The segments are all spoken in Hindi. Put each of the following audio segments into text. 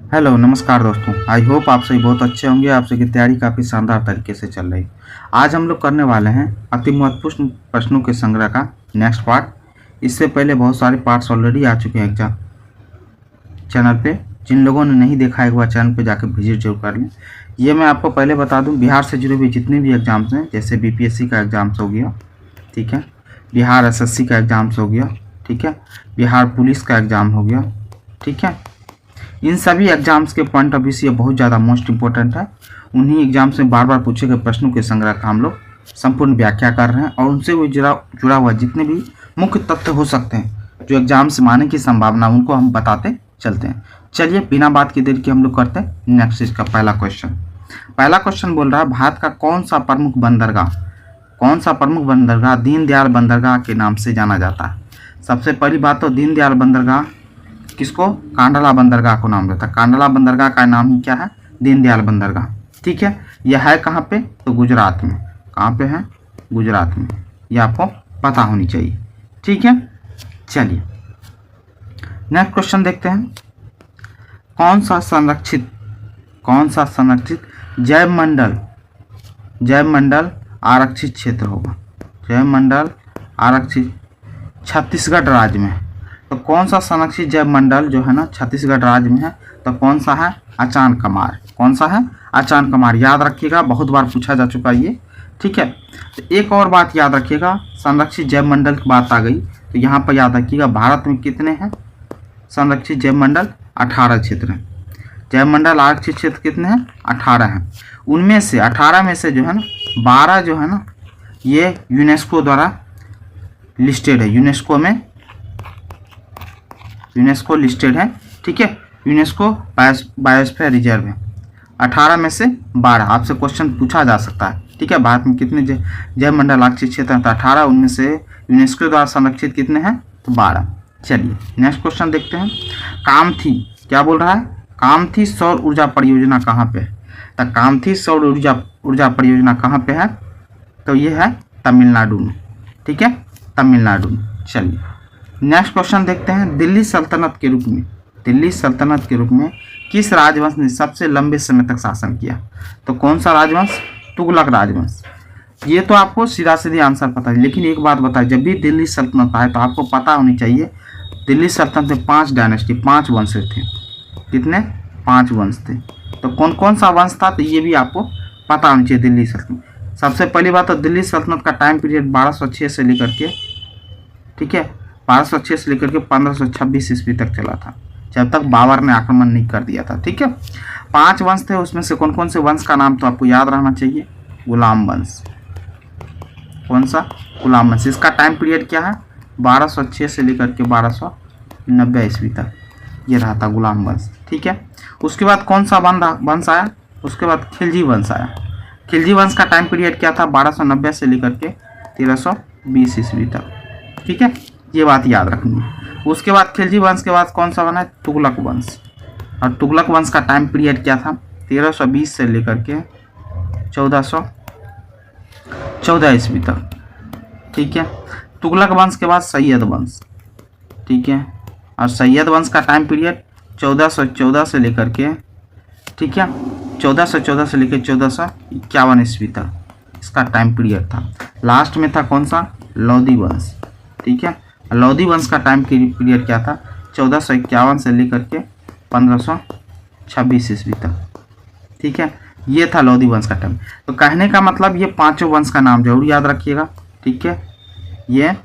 हेलो नमस्कार दोस्तों। आई होप आप सभी बहुत अच्छे होंगे। आप सभी की तैयारी काफ़ी शानदार तरीके से चल रही है। आज हम लोग करने वाले हैं अति महत्वपूर्ण प्रश्नों के संग्रह का नेक्स्ट पार्ट। इससे पहले बहुत सारे पार्ट्स ऑलरेडी आ चुके हैं एग्जाम चैनल पे। जिन लोगों ने नहीं देखा है एक बार चैनल पे जाकर विजिट जरूर कर लें। ये मैं आपको पहले बता दूँ, बिहार से जुड़े हुए जितने भी एग्जाम्स हैं, जैसे BPSC का एग्जाम्स हो गया, ठीक है, बिहार SSC का एग्जाम्स हो गया, ठीक है, बिहार पुलिस का एग्ज़ाम हो गया, ठीक है, इन सभी एग्जाम्स के पॉइंट ऑफ व्यू से ये बहुत ज़्यादा मोस्ट इंपॉर्टेंट है। उन्हीं एग्जाम्स में बार बार पूछे गए प्रश्नों के संग्रह का हम लोग संपूर्ण व्याख्या कर रहे हैं और उनसे भी जुड़ा हुआ जितने भी मुख्य तथ्य हो सकते हैं जो एग्जाम से आने की संभावना, उनको हम बताते चलते हैं। चलिए बिना बात की देर के हम लोग करते हैं नेक्स्ट इसका पहला क्वेश्चन। पहला क्वेश्चन बोल रहा है, भारत का कौन सा प्रमुख बंदरगाह दीनदयाल बंदरगाह के नाम से जाना जाता है। सबसे पहली बात तो दीनदयाल बंदरगाह किसको, कांडला बंदरगाह को नाम देता है। कांडला बंदरगाह का नाम ही क्या है, दीनदयाल बंदरगाह, ठीक है। यह है कहाँ पे, तो गुजरात में। कहाँ पे है, गुजरात में। यह आपको पता होनी चाहिए, ठीक है। चलिए नेक्स्ट क्वेश्चन देखते हैं। कौन सा संरक्षित जैव मंडल आरक्षित क्षेत्र होगा। जैव मंडल आरक्षित छत्तीसगढ़ राज्य में। तो कौन सा संरक्षित जैव मंडल जो है ना छत्तीसगढ़ राज्य में है, तो कौन सा है, अचान कमार। कौन सा है, अचान कमार। याद रखिएगा, बहुत बार पूछा जा चुका ये, ठीक है। तो एक और बात याद रखिएगा, संरक्षित जैव मंडल की बात आ गई तो यहाँ पर याद रखिएगा भारत में कितने हैं संरक्षित जैव मंडल, 18 क्षेत्र हैं। जैव मंडल आरक्षित क्षेत्र कितने हैं, 18 हैं। उनमें से 18 में से जो है ना 12 जो है ना ये यूनेस्को द्वारा लिस्टेड है। यूनेस्को लिस्टेड है, ठीक है। यूनेस्को बायोस्फीयर रिजर्व है। 18 में से 12 आपसे क्वेश्चन पूछा जा सकता है, ठीक है। भारत में कितने जैव मंडल आरक्षित क्षेत्र हैं, तो 18। उनमें से यूनेस्को द्वारा संरक्षित कितने हैं, तो 12। चलिए नेक्स्ट क्वेश्चन देखते हैं। कामथी क्या बोल रहा है, कामथी सौर ऊर्जा परियोजना कहाँ पे है। तो कामथी सौर ऊर्जा परियोजना कहाँ पे है, तो ये है तमिलनाडु में, ठीक है, तमिलनाडु में। चलिए नेक्स्ट क्वेश्चन देखते हैं। दिल्ली सल्तनत के रूप में किस राजवंश ने सबसे लंबे समय तक शासन किया। तो कौन सा राजवंश, तुगलक राजवंश। ये तो आपको सीधा सीधी आंसर पता है, लेकिन एक बात बताए, जब भी दिल्ली सल्तनत आए तो आपको पता होनी चाहिए दिल्ली सल्तनत में 5 डायनेस्टी, 5 वंश थे। कितने, 5 वंश थे। तो कौन कौन सा वंश था, तो ये भी आपको पता होनी चाहिए दिल्ली सल्तनत। सबसे पहली बात तो दिल्ली सल्तनत का टाइम पीरियड 1206 से लेकर के, ठीक है, 1206 से लेकर के 1526 ईस्वी तक चला था, जब तक बाबर ने आक्रमण नहीं कर दिया था, ठीक है। 5 वंश थे, उसमें से कौन कौन से वंश का नाम तो आपको याद रहना चाहिए। गुलाम वंश। कौन सा, गुलाम वंश। इसका टाइम पीरियड क्या है, 1206 से लेकर के 1290 ईस्वी तक ये रहा था गुलाम वंश, ठीक है। उसके बाद कौन सा वंश आया, उसके बाद खिलजी वंश आया। खिलजी वंश का टाइम पीरियड क्या था, 1290 से लेकर के 1320 ईस्वी तक, ठीक है। ये बात याद रखनी है। उसके बाद खिलजी वंश के बाद कौन सा बना है, तुगलक वंश। और तुगलक वंश का टाइम पीरियड क्या था, 1320 से लेकर के 1414 ईस्वी तक, ठीक है। तुगलक वंश के बाद सैयद वंश, ठीक है। और सैयद वंश का टाइम पीरियड 1414 से लेकर के, ठीक है, 1414 से लेकर 1451 ईस्वी तक इसका टाइम पीरियड था। लास्ट में था कौन सा, लोधी वंश, ठीक है। लोधी वंश का टाइम पीरियड क्या था, 1451 से लेकर के 1526 ईस्वी तक, ठीक है। ये था लोधी वंश का टाइम। तो कहने का मतलब ये 5 वंश का नाम जरूर याद रखिएगा, ठीक है। ये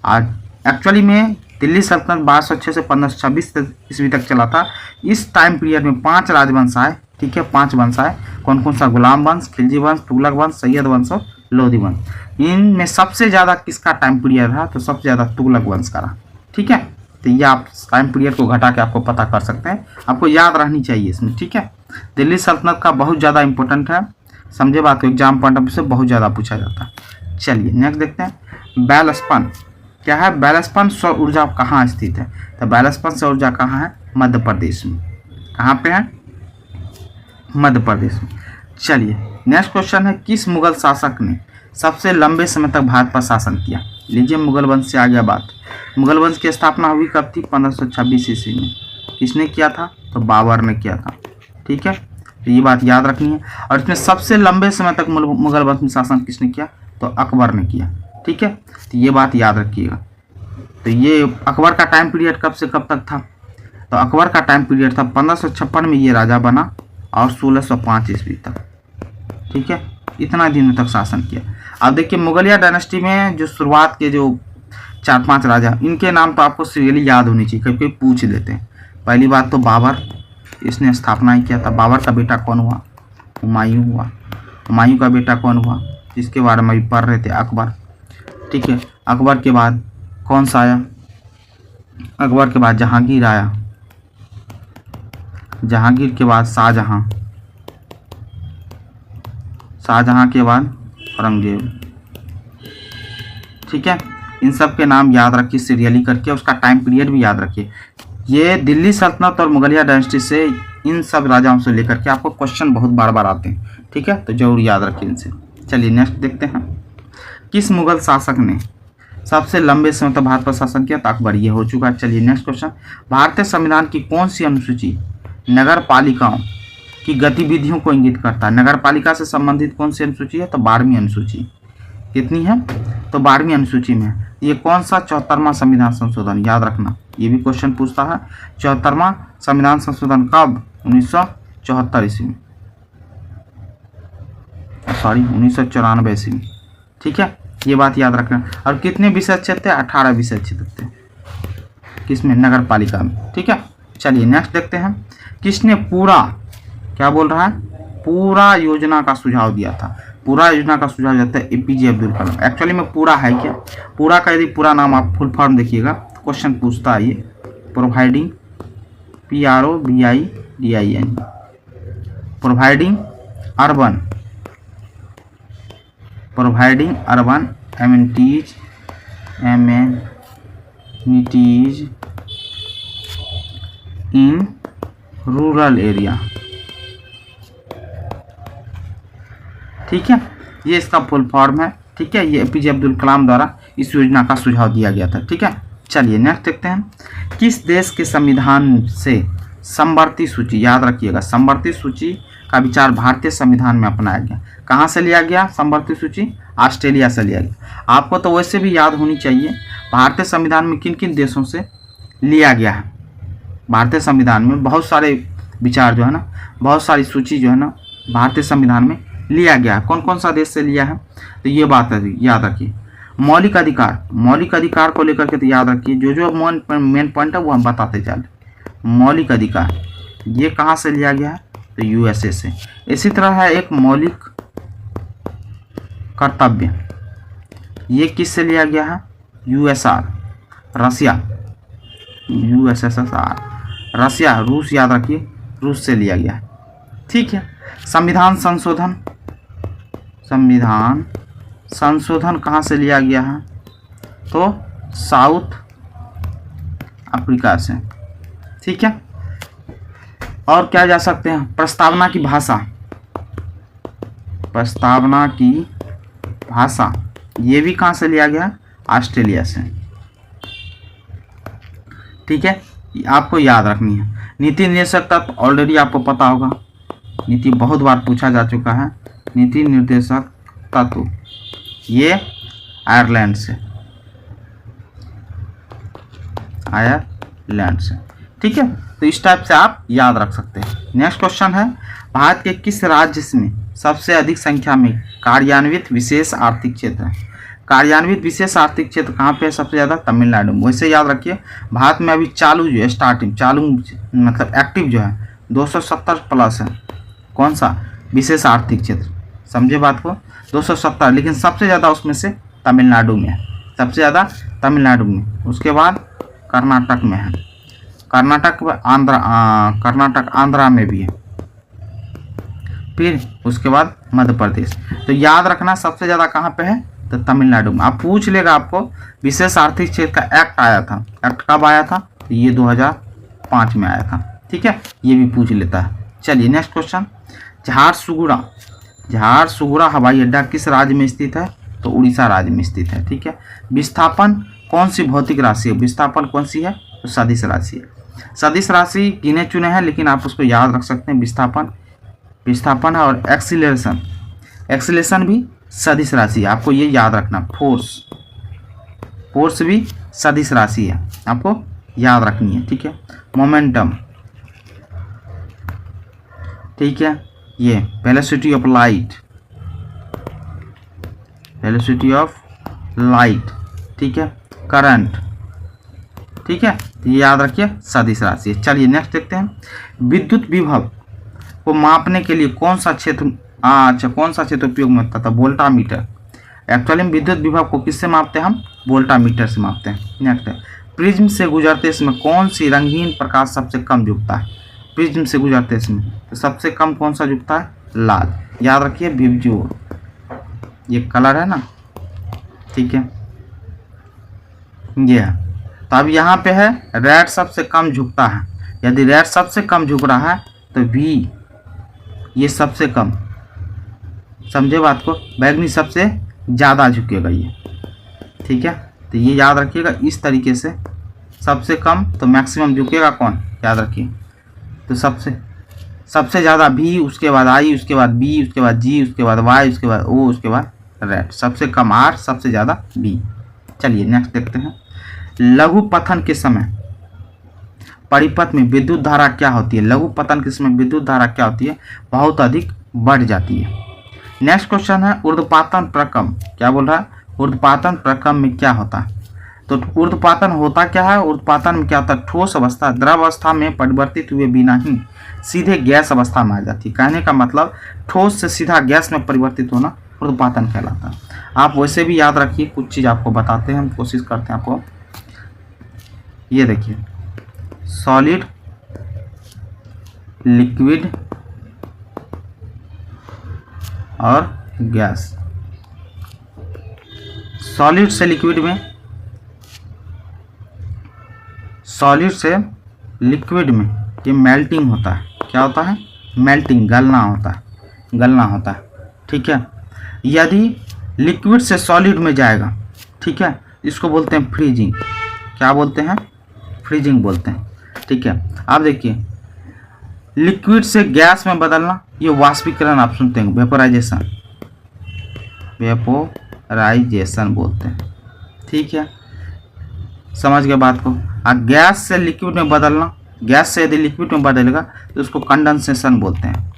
आज एक्चुअली में दिल्ली सल्तनत 1206 से 1526 ईस्वी तक चला था। इस टाइम पीरियड में 5 राजवंश आए, ठीक है, 5 वंश आए। कौन कौन सा, गुलाम वंश, खिलजी वंश, तुगलक वंश, सैयद वंश और लोधी वंश। इनमें सबसे ज़्यादा किसका टाइम पीरियड रहा, तो सबसे ज़्यादा तुगलक वंश का रहा, ठीक है। तो ये आप टाइम पीरियड को घटा के आपको पता कर सकते हैं, आपको याद रहनी चाहिए इसमें, ठीक है। दिल्ली सल्तनत का बहुत ज़्यादा इंपॉर्टेंट है, समझे बात को, एग्जाम पॉइंट ऑफ व्यू से बहुत ज़्यादा पूछा जाता है। चलिए नेक्स्ट देखते हैं। बैलस्पन क्या है, बैलस्पन सौर ऊर्जा कहाँ स्थित है। तो बैलस्पन सौर ऊर्जा कहाँ है, मध्य प्रदेश में। कहाँ पे है, मध्य प्रदेश में। चलिए नेक्स्ट क्वेश्चन है, किस मुगल शासक ने सबसे लंबे समय तक भारत पर शासन किया। लीजिए मुगल वंश से आ गया बात। मुगल वंश की स्थापना हुई कब थी, 1526 ईस्वी में, किसने किया था? तो बाबर ने किया था। ठीक है, तो ये बात याद रखनी है। और इसमें सबसे लंबे समय तक मुगल वंश में शासन किसने किया? तो अकबर ने किया। ठीक है, तो ये बात याद रखिएगा। तो ये अकबर का टाइम पीरियड कब से कब तक था? तो अकबर का टाइम पीरियड था 1556 में ये राजा बना और 1605 ईस्वी तक। ठीक है, इतना दिनों तक शासन किया। अब देखिए मुगलिया डायनेस्टी में जो शुरुआत के जो 4-5 राजा, इनके नाम तो आपको सीरियली याद होनी चाहिए, कभी कभी पूछ लेते हैं। पहली बात तो बाबर, इसने स्थापना ही किया था। बाबर का बेटा कौन हुआ? हुमायूं हुआ। हुमायूं का बेटा कौन हुआ? जिसके बारे में अभी पढ़ रहे थे, अकबर। ठीक है, अकबर के बाद कौन सा आया? अकबर के बाद जहांगीर आया। जहांगीर के बाद शाहजहां। शाहजहां के बाद औरंगजेब। ठीक है, इन सब के नाम याद रखिए सीरियली करके, उसका टाइम पीरियड भी याद रखिए। ये दिल्ली सल्तनत और मुगलिया डायनेस्टी से, इन सब राजाओं से लेकर के आपको क्वेश्चन बहुत बार बार आते हैं। ठीक है, तो जरूर याद रखिए इनसे। चलिए नेक्स्ट देखते हैं। किस मुगल शासक ने सबसे लंबे समय तक भारत पर शासन किया? तो अकबर। ये हो चुका है। चलिए नेक्स्ट क्वेश्चन। भारतीय संविधान की कौन सी अनुसूची नगर पालिकाओं की गतिविधियों को इंगित करता है? नगर पालिका से संबंधित कौन सी अनुसूची है? तो 12वीं अनुसूची। कितनी है? तो 12वीं अनुसूची में है। ये कौन सा 74वां संविधान संशोधन? याद रखना, ये भी क्वेश्चन पूछता है। 74वां संविधान संशोधन कब? 1974 ईस्वी में, सॉरी 1994 ईस्वी में। ठीक है, ये बात याद रखना। और कितने विषय क्षेत्र थे? 18 विषय क्षेत्र थे। किसमें? नगर पालिका में। ठीक है, चलिए नेक्स्ट देखते हैं। किसने पूरा, क्या बोल रहा है? पूरा योजना का सुझाव दिया था। पूरा योजना का सुझाव देता है एपीजे अब्दुल कलाम। एक्चुअली में पूरा है क्या? पूरा का यदि पूरा नाम आप फुल फॉर्म देखिएगा, क्वेश्चन पूछता है ये, providing, PROVIDIN, providing urban amenities in rural area. ठीक है, ये इसका फुल फॉर्म है। ठीक है, ये एपीजे अब्दुल कलाम द्वारा इस योजना का सुझाव दिया गया था। ठीक है, चलिए नेक्स्ट देखते हैं। किस देश के संविधान से समवर्ती सूची, याद रखिएगा समवर्ती सूची का विचार भारतीय संविधान में अपनाया गया? कहाँ से लिया गया समवर्ती सूची? ऑस्ट्रेलिया से लिया गया। आपको तो वैसे भी याद होनी चाहिए भारतीय संविधान में किन किन देशों से लिया गया है। भारतीय संविधान में बहुत सारे विचार जो है ना, बहुत सारी सूची जो है ना भारतीय संविधान में लिया गया है। कौन कौन सा देश से लिया है? तो ये बात याद रखिए। मौलिक अधिकार को लेकर के तो याद रखिए, जो मेन पॉइंट है वो हम बताते चले। मौलिक अधिकार ये कहाँ से लिया गया है? तो USA से। इसी तरह है एक मौलिक कर्तव्य, ये किस से लिया गया है? USR, रसिया, USSR, रसिया, रूस, याद रखिए रूस से लिया गया है। ठीक है, संविधान संशोधन कहाँ से लिया गया है? तो साउथ अफ्रीका से। ठीक है, और क्या जा सकते हैं? प्रस्तावना की भाषा ये भी कहाँ से लिया गया? ऑस्ट्रेलिया से। ठीक है, आपको याद रखनी है। नीति निर्देशक तत्व ऑलरेडी आपको पता होगा, नीति बहुत बार पूछा जा चुका है। नीति निर्देशक तत्व ये आयरलैंड से। ठीक है, तो इस टाइप से आप याद रख सकते हैं। नेक्स्ट क्वेश्चन है, भारत के किस राज्य में सबसे अधिक संख्या में कार्यान्वित विशेष आर्थिक क्षेत्र है? कार्यान्वित विशेष आर्थिक क्षेत्र कहाँ पे है सबसे ज़्यादा? तमिलनाडु में। वैसे याद रखिए भारत में अभी चालू जो है, स्टार्टिंग चालू मतलब एक्टिव जो है 270 प्लस है। कौन सा? विशेष आर्थिक क्षेत्र। समझे बात को? 270, लेकिन सबसे ज़्यादा उसमें से तमिलनाडु में है, सबसे ज़्यादा तमिलनाडु में। उसके बाद कर्नाटक में है, कर्नाटक आंध्रा में भी है, फिर उसके बाद मध्य प्रदेश। तो याद रखना सबसे ज़्यादा कहाँ पे है? तो तमिलनाडु में। आप पूछ लेगा आपको, विशेष आर्थिक क्षेत्र का एक्ट आया था, एक्ट कब आया था? तो ये 2005 में आया था। ठीक है, ये भी पूछ लेता है। चलिए नेक्स्ट क्वेश्चन, झारसुगुड़ा हवाई अड्डा किस राज्य में स्थित है? तो उड़ीसा राज्य में स्थित है। ठीक है, विस्थापन कौन सी भौतिक राशि है? विस्थापन कौन सी है? तो सदिश राशि है। सदिश राशि गिने चुने हैं, लेकिन आप उसको याद रख सकते हैं। विस्थापन है और एक्सीलरेशन भी सदिश राशि है, आपको ये याद रखना। फोर्स भी सदिश राशि है, आपको याद रखनी है, ठीक है। मोमेंटम, ठीक है, ये वेलोसिटी ऑफ लाइट, ठीक है, करंट, ठीक है, तो ये याद रखिए सदिश राशि है। चलिए नेक्स्ट देखते हैं। विद्युत विभव को मापने के लिए कौन सा क्षेत्र उपयोग में होता था? वोल्टामीटर। एक्चुअली में विद्युत विभव को किससे मापते हैं हम? वोल्टामीटर से मापते हैं। नेक्स्ट है, प्रिज्म से गुजरते समय कौन सी रंगीन प्रकाश सबसे कम झुकता है? प्रिज्म से गुजरते समय तो सबसे कम कौन सा झुकता है? लाल। याद रखिए विबज्योर, ये कलर है ना, ठीक है, ये है। तो अब यहाँ पे है रेड सबसे कम झुकता है। यदि रेड सबसे कम झुक रहा है तो वी ये सबसे कम, समझे बात को, बैगनी सबसे ज़्यादा झुकेगा ये, ठीक है। तो ये याद रखिएगा इस तरीके से, सबसे कम तो मैक्सिमम झुकेगा कौन, याद रखिए। तो सबसे ज़्यादा भी, उसके बाद आई, उसके बाद बी, उसके बाद जी, उसके बाद वाई, उसके बाद ओ, उसके बाद रेड। सबसे कम आर, सबसे ज़्यादा बी। चलिए नेक्स्ट देखते हैं। लघु पतन के समय परिपथ में विद्युत धारा क्या होती है? लघु पतन के समय विद्युत धारा क्या होती है? बहुत अधिक बढ़ जाती है। नेक्स्ट क्वेश्चन है ऊर्ध्वपातन प्रक्रम, क्या बोल रहा है? ऊर्ध्वपातन प्रक्रम में क्या होता है? तो ऊर्ध्वपातन होता क्या है? ऊर्ध्वपातन में क्या होता है? ठोस अवस्था द्रव अवस्था में परिवर्तित हुए बिना ही सीधे गैस अवस्था में आ जाती है। कहने का मतलब ठोस से सीधा गैस में परिवर्तित होना ऊर्ध्वपातन कहलाता है। आप वैसे भी याद रखिए, कुछ चीज़ आपको बताते हैं, हम कोशिश करते हैं आपको। ये देखिए, सॉलिड, लिक्विड और गैस। सॉलिड से लिक्विड में ये मेल्टिंग होता है। क्या होता है? मेल्टिंग, गलना होता है, ठीक है। यदि लिक्विड से सॉलिड में जाएगा, ठीक है, इसको बोलते हैं फ्रीजिंग। क्या बोलते हैं? फ्रीजिंग बोलते हैं, ठीक है। आप देखिए, लिक्विड से गैस में बदलना, ये वाष्पीकरण आप सुनते हैं, वेपोराइजेशन बोलते हैं, ठीक है, समझ गए बात को। गैस से लिक्विड में बदलना, गैस से यदि लिक्विड में बदलेगा तो उसको कंडेंसेशन बोलते हैं,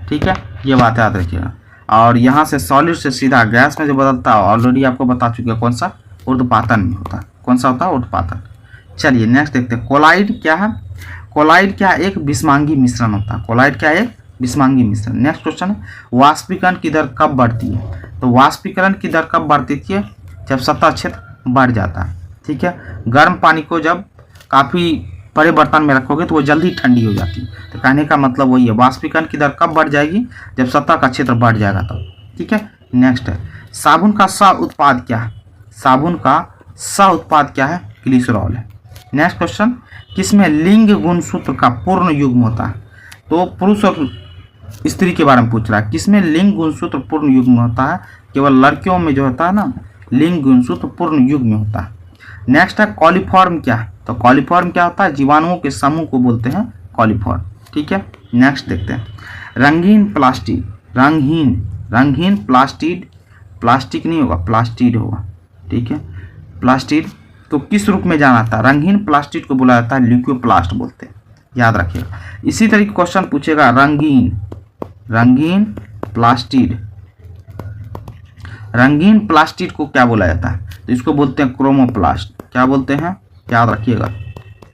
ठीक है, ये बात याद रखिएगा। और यहाँ से सॉलिड से सीधा गैस में जो बदलता है, ऑलरेडी आपको बता चुके हैं कौन सा, ऊर्ध्वपातन में होता है। कौन सा होता है? ऊर्ध्वपातन। चलिए नेक्स्ट देखते हैं। कोलाइड क्या है? कोलाइड क्या? एक विषमांगी मिश्रण होता है। कोलाइड क्या है? एक विषमांगी मिश्रण। नेक्स्ट क्वेश्चन है, वाष्पीकरण की दर कब बढ़ती है? तो वाष्पीकरण की दर कब बढ़ती है? जब सतह क्षेत्र बढ़ जाता है, ठीक है। गर्म पानी को जब काफ़ी बड़े बर्तन में रखोगे तो वो जल्दी ठंडी हो जाती है। तो कहने का मतलब वही है, वाष्पीकरण की दर कब बढ़ जाएगी? जब सतह का क्षेत्र बढ़ जाएगा तब, ठीक है। नेक्स्ट है, साबुन का सह उत्पाद क्या है? साबुन का सह उत्पाद क्या है? ग्लिसरॉल है। नेक्स्ट क्वेश्चन, किसमें लिंग गुणसूत्र का पूर्ण युग्म होता है? तो पुरुष और स्त्री के बारे में पूछ रहा है, किसमें लिंग गुणसूत्र पूर्ण युग्म होता है? केवल लड़कियों में जो होता है ना, लिंग गुणसूत्र पूर्ण युग्म में होता है। नेक्स्ट है कॉलीफॉर्म क्या है? तो कॉलीफॉर्म क्या होता है? जीवाणुओं के समूह को बोलते हैं कॉलीफॉर्म, ठीक है। नेक्स्ट देखते हैं, रंगीन प्लास्टिड, प्लास्टिक नहीं होगा, प्लास्टिड होगा, ठीक है। प्लास्टिड तो किस रूप में जाना था? रंगीन प्लास्टिड को बोला जाता है ल्यूकोप्लास्ट बोलते हैं, याद रखिएगा। इसी तरीके क्वेश्चन पूछेगा, रंगीन प्लास्टिड को क्या बोला जाता है? तो इसको बोलते हैं क्रोमोप्लास्ट। क्या बोलते हैं? याद रखिएगा,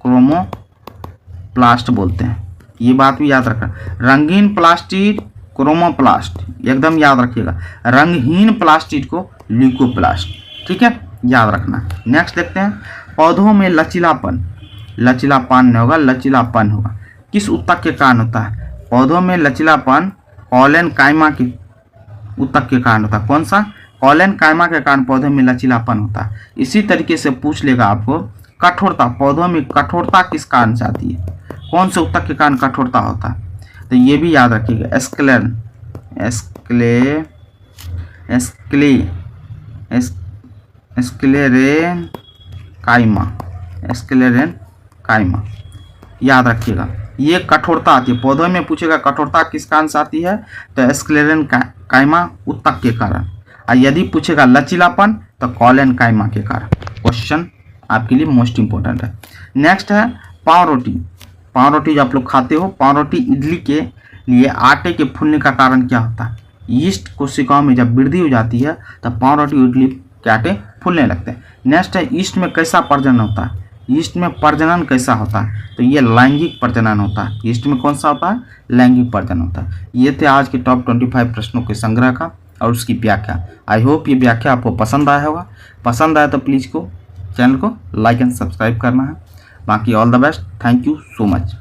क्रोमोप्लास्ट बोलते हैं। ये बात भी याद रखना, रंगीन प्लास्टिड, क्रोमोप्लास्ट, एकदम याद रखिएगा। रंगहीन प्लास्टिड को ल्यूकोप्लास्ट, ठीक है, याद रखना। नेक्स्ट देखते हैं, पौधों में लचीलापन नहीं होगा, लचीलापन होगा, किस ऊतक के कारण होता है? पौधों में लचीलापन कॉलन कायमा के ऊतक के कारण होता है। कौन सा? कॉलन कायमा के कारण पौधों में लचीलापन होता है। इसी तरीके से पूछ लेगा आपको, कठोरता, पौधों में कठोरता किस कारण से आती है? कौन से ऊतक के कारण कठोरता होता है? तो ये भी याद रखिएगा, काइमा, स्क्लेरेन काइमा, याद रखिएगा। ये कठोरता आती है, पौधों में पूछेगा कठोरता किस कारण से आती है, तो स्क्लेरेन काइमा उत्तक के कारण, और यदि पूछेगा लचीलापन तो कॉलन काइमा के कारण। क्वेश्चन आपके लिए मोस्ट इंपॉर्टेंट है। नेक्स्ट है पाव रोटी। पाव रोटी जो आप लोग खाते हो, पाव रोटी इडली के लिए आटे के फूलने का कारण क्या होता है? यीस्ट कोशिकाओं में जब वृद्धि हो जाती है तब पाव रोटी इडली के आटे फूलने लगते हैं। नेक्स्ट है ईस्ट में कैसा प्रजनन होता है? ईस्ट में प्रजनन कैसा होता है? तो ये लैंगिक प्रजनन होता है। ईस्ट में कौन सा होता है? लैंगिक प्रजनन होता है। ये थे आज के टॉप 25 प्रश्नों के संग्रह का और उसकी व्याख्या। आई होप ये व्याख्या आपको पसंद आया होगा। पसंद आया तो प्लीज़ को चैनल को लाइक एंड सब्सक्राइब करना है। बाकी all the best, thank you so much.